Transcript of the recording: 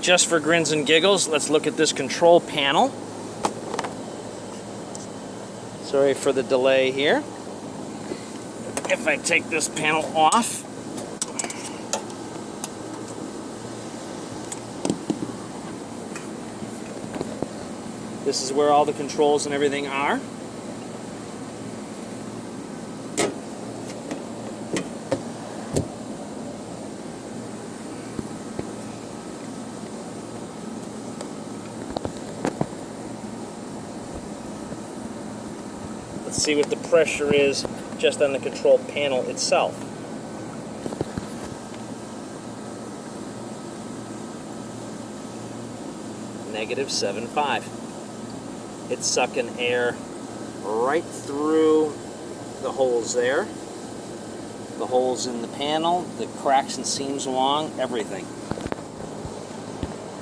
just for grins and giggles, let's look at this control panel. Sorry for the delay here. If I take this panel off, this is where all the controls and everything are. Let's see what the pressure is just on the control panel itself. -7.5. It's sucking air right through the holes there, the holes in the panel, the cracks and seams along, everything.